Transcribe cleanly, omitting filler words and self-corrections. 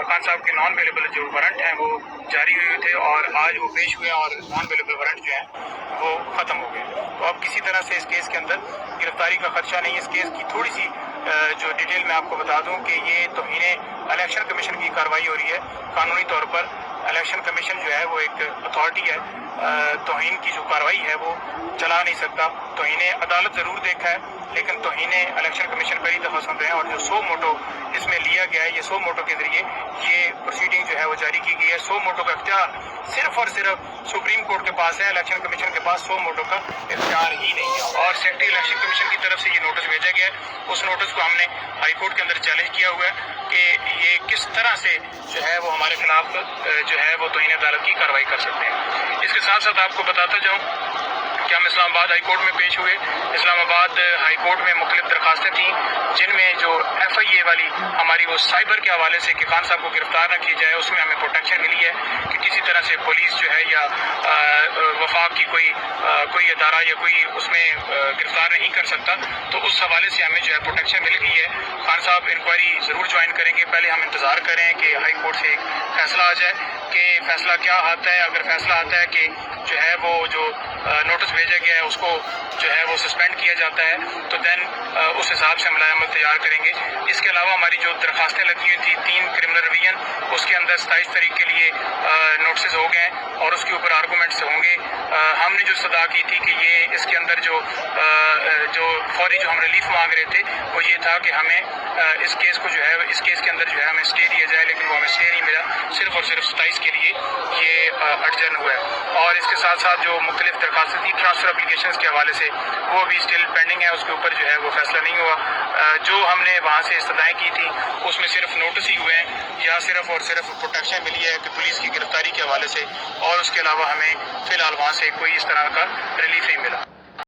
खान साहब के non available जो वारंट हैं वो जारी हुए थे और आज वो पेश हुए और नॉन अवेलेबल वारंट जो हैं वो ख़त्म हो गए। तो अब किसी तरह से इस केस के अंदर गिरफ्तारी का खदशा नहीं है। इस केस की थोड़ी सी जो डिटेल मैं आपको बता दूं कि ये तौहीन इलेक्शन कमीशन की कार्रवाई हो रही है। कानूनी तौर पर इलेक्शन कमीशन जो है वो एक अथॉरिटी है, तौहीन की जो कार्रवाई है वो चला नहीं सकता। तौहीन अदालत ज़रूर देखा है लेकिन तौहीन इलेक्शन कमीशन पहली दफ़ा सुन रहे हैं और जो 100 मोटो इसमें लिया गया है, ये 100 मोटो के ज़रिए ये प्रोसीडिंग जो है वो जारी की गई है। 100 मोटो का इख्तियार सिर्फ और सिर्फ सुप्रीम कोर्ट के पास है, इलेक्शन कमीशन के पास 100 मोटो का इख्तियार ही नहीं है। और सेक्रेटरी इलेक्शन कमीशन की तरफ से ये नोटिस भेजा गया है। उस नोटिस को हमने हाई कोर्ट के अंदर चैलेंज किया हुआ है कि ये किस तरह से जो है वो हमारे खिलाफ जो है वो तौहीन अदालत की कार्रवाई कर सकते हैं। इसके साथ साथ आपको बताता जाऊँ कि हम इस्लामाबाद हाई कोर्ट में पेश हुए। इस्लामाबाद हाई कोर्ट में मुख्तलिफ दरखास्तें थीं जिनमें जो FIA वाली हमारी वो साइबर के हवाले से कि खान साहब को गिरफ्तार न किया जाए, उसमें हमें प्रोटेक्शन मिली है कि किसी तरह से पुलिस जो है या वफाक की कोई अदारा या कोई उसमें गिरफ्तार नहीं कर सकता। तो उस हवाले से हमें जो है प्रोटेक्शन मिल गई है। खान साहब इंक्वायरी ज़रूर ज्वाइन करेंगे। पहले हम इंतज़ार करें कि हाई कोर्ट से एक फ़ैसला आ जाए कि फ़ैसला क्या आता है। अगर फैसला आता है कि जो है वो जो नोटिस भेजा गया है उसको जो है वो सस्पेंड किया जाता है तो देन उस हिसाब से हम अमल तैयार करेंगे। इसके अलावा हमारी जो दरखास्तें लगी हुई थी 3 क्रिमिनल रिवीजन, उसके अंदर 27 तारीख के लिए नोटिस हो गए हैं और उसके ऊपर आर्गूमेंट्स होंगे। हमने जो सदा की थी कि ये इसके अंदर जो फौरी जो हम रिलीफ मांग रहे थे वो ये था कि हमें इस केस को जो है इस केस के अंदर जो है हमें स्टे दिया जाए, लेकिन वो हमें स्टे नहीं मिला। सिर्फ और सिर्फ 27 के लिए ये अडजर्न हुआ है। और इसके साथ साथ जो मुख्तलिफ दरखास्तें थी ट्रांसफ़र एप्लीकेशन के हवाले से वो भी स्टिल पेंडिंग है, उसके ऊपर जो है वो फैसला नहीं हुआ। जो हमने वहाँ से इस्तदाएँ की थी उसमें सिर्फ नोटिस ही हुए हैं या सिर्फ और सिर्फ प्रोटेक्शन मिली है कि पुलिस की गिरफ्तारी के हवाले से, और उसके अलावा हमें फ़िलहाल वहाँ से कोई इस तरह का रिलीफ नहीं मिला।